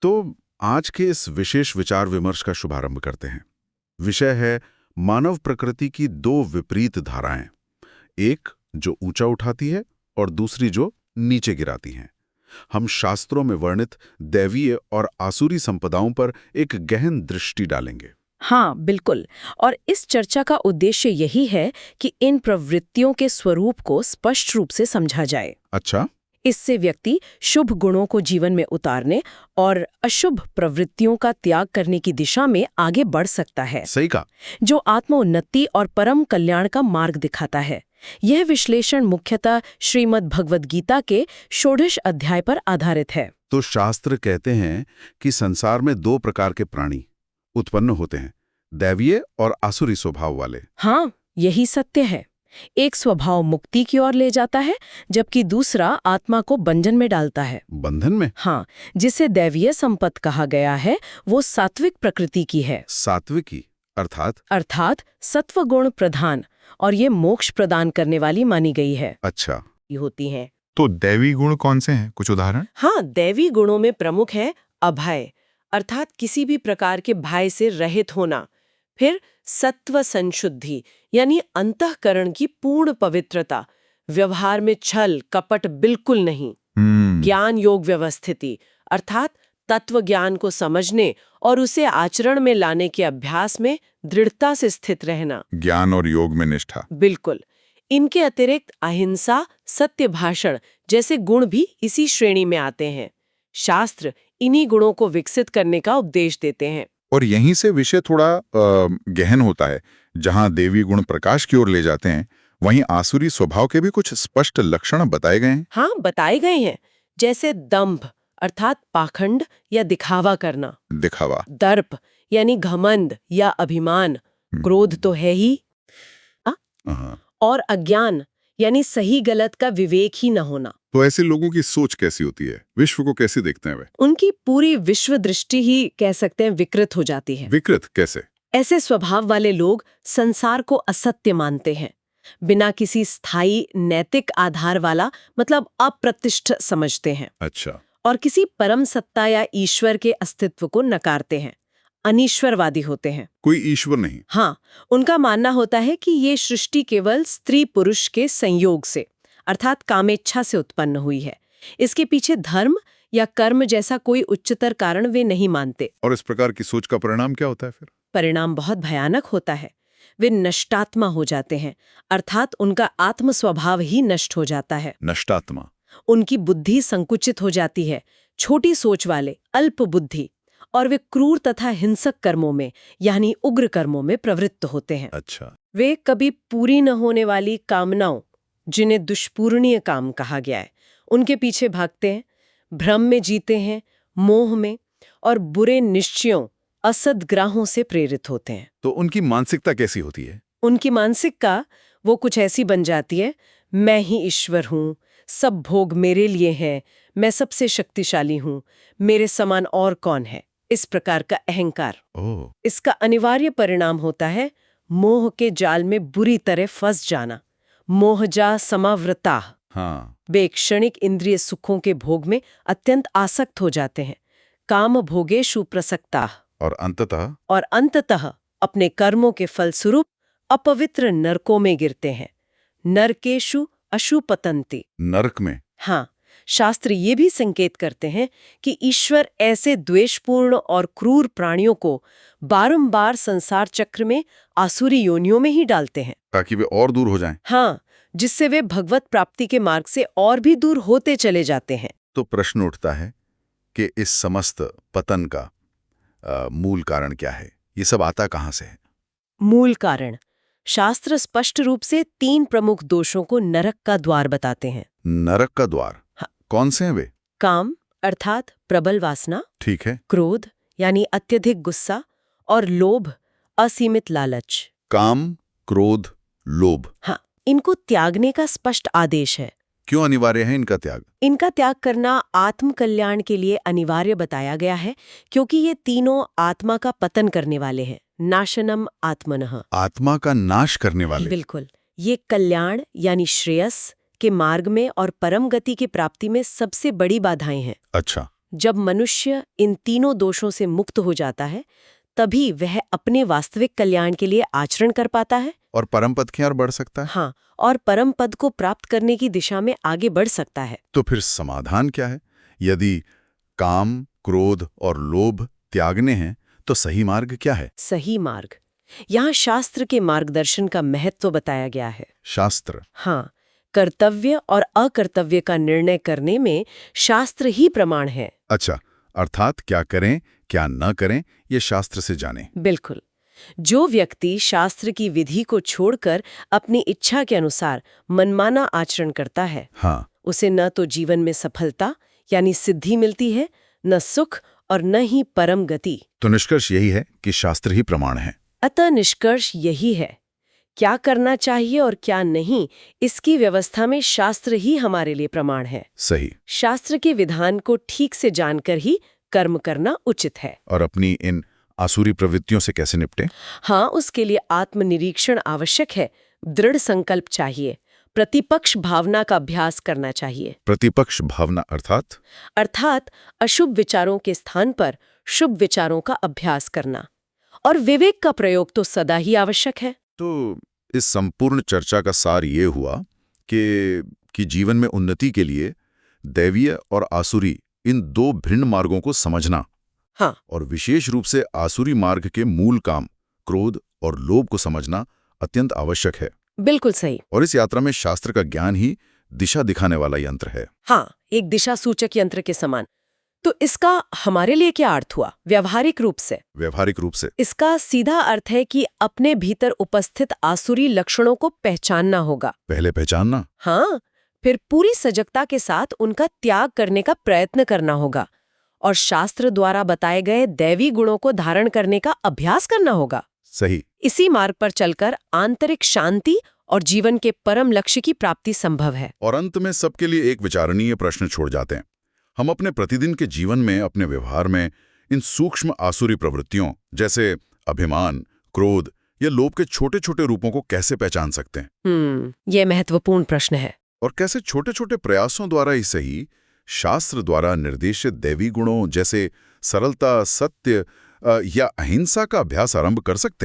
तो आज के इस विशेष विचार विमर्श का शुभारंभ करते हैं। विषय है मानव प्रकृति की दो विपरीत धाराएं, एक जो ऊंचा उठाती है और दूसरी जो नीचे गिराती है। हम शास्त्रों में वर्णित दैवीय और आसुरी संपदाओं पर एक गहन दृष्टि डालेंगे। हाँ, बिल्कुल। और इस चर्चा का उद्देश्य यही है कि इन प्रवृत्तियों के स्वरूप को स्पष्ट रूप से समझा जाए। अच्छा। इससे व्यक्ति शुभ गुणों को जीवन में उतारने और अशुभ प्रवृत्तियों का त्याग करने की दिशा में आगे बढ़ सकता है। सही कहा। जो आत्मोन्नति और परम कल्याण का मार्ग दिखाता है। यह विश्लेषण मुख्यतः श्रीमद् भगवद गीता के षोडश अध्याय पर आधारित है। तो शास्त्र कहते हैं कि संसार में दो प्रकार के प्राणी उत्पन्न होते हैं, दैवीय और आसुरी स्वभाव वाले। हाँ, यही सत्य है। एक स्वभाव मुक्ति की ओर ले जाता है, जबकि दूसरा आत्मा को बंधन में डालता है। बंधन में? हाँ, जिसे दैवीय संपत्ति कहा गया है, वो सात्विक प्रकृति की है। सात्विकी अर्थात सत्व गुण प्रधान, और ये मोक्ष प्रदान करने वाली मानी गई है। अच्छा। ये होती हैं। तो दैवी गुण कौन से हैं? कुछ उदाहरण? हाँ, दैवी गुणों में प्रमुख है अभय, अर्थात किसी भी प्रकार के भय से रहित होना। फिर सत्व संशुद्धि, यानी अंतःकरण की पूर्ण पवित्रता, व्यवहार में छल कपट बिल्कुल नहीं। ज्ञान योग व्यवस्थिति, अर्थात तत्व ज्ञान को समझने और उसे आचरण में लाने के अभ्यास में दृढ़ता से स्थित रहना। ज्ञान और योग में निष्ठा। बिल्कुल। इनके अतिरिक्त अहिंसा, सत्य भाषण जैसे गुण भी इसी श्रेणी में आते हैं। शास्त्र इन्हीं गुणों को विकसित करने का उपदेश देते हैं। और यहीं से विषय थोड़ा गहन होता है। जहां देवी गुण प्रकाश की ओर ले जाते हैं, वहीं आसुरी स्वभाव के भी कुछ स्पष्ट लक्षण बताए गए हैं। हाँ, बताए गए हैं। जैसे दंभ अर्थात पाखंड या दिखावा करना, दर्प यानी घमंड या अभिमान, क्रोध तो है ही, और अज्ञान यानी सही गलत का विवेक ही न होना। तो ऐसे लोगों की सोच कैसी होती है? विश्व को कैसे देखते हैं वे? उनकी पूरी विश्व दृष्टि ही कह सकते हैं विकृत हो जाती है। विकृत कैसे? ऐसे स्वभाव वाले लोग संसार को असत्य मानते हैं, बिना किसी स्थायी नैतिक आधार वाला, मतलब अप्रतिष्ठ समझते हैं। अच्छा। और किसी परम सत्ता या ईश्वर के अस्तित्व को नकारते हैं, अनीश्वरवादी होते हैं। कोई ईश्वर नहीं। हाँ, उनका मानना होता है कि ये सृष्टि केवल स्त्री पुरुष के संयोग से, अर्थात कामेच्छा से उत्पन्न हुई है। इसके पीछे धर्म या कर्म जैसा कोई उच्चतर कारण वे नहीं मानते। और इस प्रकार की सोच का परिणाम क्या होता है फिर? परिणाम बहुत भयानक होता है। वे नष्टात्मा हो जाते हैं, अर्थात उनका आत्म स्वभाव ही नष्ट हो जाता है। नष्टात्मा? उनकी बुद्धि संकुचित हो जाती है, छोटी सोच वाले, अल्प बुद्धि, और वे क्रूर तथा हिंसक कर्मों में यानी उग्र कर्मों में प्रवृत्त होते हैं। अच्छा। वे कभी पूरी न होने वाली कामनाओं, जिन्हें दुष्पूर्णीय काम कहा गया है, उनके पीछे भागते हैं, भ्रम में जीते हैं, मोह में, और बुरे निश्चयों, असद्ग्राहों से प्रेरित होते हैं। तो उनकी मानसिकता कैसी होती है? उनकी मानसिकता वो कुछ ऐसी बन जाती है, मैं ही ईश्वर हूँ, सब भोग मेरे लिए हैं, मैं सबसे शक्तिशाली हूँ, मेरे समान और कौन है, इस प्रकार का अहंकार। इसका अनिवार्य परिणाम होता है मोह के जाल में बुरी तरह फंस जाना, मोहजा समावृता। हाँ। वे क्षणिक इंद्रिय सुखों के भोग में अत्यंत आसक्त हो जाते हैं, काम भोगेषु प्रसक्ता, और अंततः अपने कर्मों के फलस्वरूप अपवित्र नरकों में गिरते हैं। नरकेषु अशुपतन्ति, नरक में? हाँ, शास्त्र ये भी संकेत करते हैं कि ईश्वर ऐसे द्वेषपूर्ण और क्रूर प्राणियों को बारंबार संसार चक्र में आसुरी योनियों में ही डालते हैं, ताकि वे और दूर हो जाएं। हाँ, जिससे वे भगवत प्राप्ति के मार्ग से और भी दूर होते चले जाते हैं। तो प्रश्न उठता है कि इस समस्त पतन का मूल कारण क्या है? ये सब आता कहां से है? मूल कारण शास्त्र स्पष्ट रूप से 3 प्रमुख दोषों को नरक का द्वार बताते हैं। नरक का द्वार? हाँ। कौन से हैं वे? काम अर्थात प्रबल वासना, ठीक है। क्रोध यानी अत्यधिक गुस्सा, और लोभ असीमित लालच। काम, क्रोध, लोभ। हाँ, इनको त्यागने का स्पष्ट आदेश है। क्यों अनिवार्य है इनका त्याग? इनका त्याग करना आत्म कल्याण के लिए अनिवार्य बताया गया है, क्योंकि ये तीनों आत्मा का पतन करने वाले हैं। नाशनम आत्मनः, आत्मा का नाश करने वाले। बिल्कुल। ये कल्याण यानी श्रेयस के मार्ग में और परम गति की प्राप्ति में सबसे बड़ी बाधाएं हैं। अच्छा। जब मनुष्य इन तीनों दोषों से मुक्त हो जाता है तभी वह अपने वास्तविक कल्याण के लिए आचरण कर पाता है और परम पद की ओर बढ़ सकता है। हाँ, और परम पद को प्राप्त करने की दिशा में आगे बढ़ सकता है। तो फिर समाधान क्या है? यदि काम, क्रोध और लोभ त्यागने हैं तो सही मार्ग क्या है? सही मार्ग, यहाँ शास्त्र के मार्गदर्शन का महत्व बताया गया है। शास्त्र? हाँ, कर्तव्य और अकर्तव्य का निर्णय करने में शास्त्र ही प्रमाण है। अच्छा, अर्थात क्या करें क्या न करें ये शास्त्र से जाने। बिल्कुल। जो व्यक्ति शास्त्र की विधि को छोड़कर अपनी इच्छा के अनुसार मनमाना आचरण करता है, हाँ, उसे न तो जीवन में सफलता यानी सिद्धि मिलती है, न सुख और न ही परम गति। तो निष्कर्ष यही है कि शास्त्र ही प्रमाण है। अतः निष्कर्ष यही है, क्या करना चाहिए और क्या नहीं, इसकी व्यवस्था में शास्त्र ही हमारे लिए प्रमाण है। सही। शास्त्र के विधान को ठीक से जानकर ही कर्म करना उचित है। और अपनी इन आसुरी प्रवृत्तियों से कैसे निपटें? हाँ, उसके लिए आत्मनिरीक्षण आवश्यक है, दृढ़ संकल्प चाहिए, प्रतिपक्ष भावना का अभ्यास करना चाहिए। प्रतिपक्ष भावना अर्थात अशुभ विचारों के स्थान पर शुभ विचारों का अभ्यास करना। और विवेक का प्रयोग तो सदा ही आवश्यक है। तो इस संपूर्ण चर्चा का सार ये हुआ कि जीवन में उन्नति के लिए दैवीय और आसुरी इन दो भिन्न मार्गों को समझना, हाँ, और विशेष रूप से आसुरी मार्ग के मूल काम, क्रोध और लोभ को समझना अत्यंत आवश्यक है। बिल्कुल सही। और इस यात्रा में शास्त्र का ज्ञान ही दिशा दिखाने वाला यंत्र है। हाँ, एक दिशा सूचक यंत्र के समान। तो इसका हमारे लिए क्या अर्थ हुआ? व्यावहारिक रूप से इसका सीधा अर्थ है कि अपने भीतर उपस्थित आसुरी लक्षणों को पहचानना होगा। पहले पहचानना? हाँ, फिर पूरी सजगता के साथ उनका त्याग करने का प्रयत्न करना होगा और शास्त्र द्वारा बताए गए दैवी गुणों को धारण करने का अभ्यास करना होगा। सही। इसी मार्ग पर चलकर आंतरिक शांति और जीवन के परम लक्ष्य की प्राप्ति संभव है। और अंत में सबके लिए एक विचारणीय प्रश्न छोड़ जाते हैं। हम अपने प्रतिदिन के जीवन में, अपने व्यवहार में इन सूक्ष्म आसुरी प्रवृत्तियों जैसे अभिमान, क्रोध या लोभ के छोटे छोटे रूपों को कैसे पहचान सकते हैं? यह महत्वपूर्ण प्रश्न है। और कैसे छोटे छोटे प्रयासों द्वारा ही सही, शास्त्र द्वारा निर्देशित दैवी गुणों जैसे सरलता, सत्य या अहिंसा का अभ्यास आरंभ कर सकते हैं।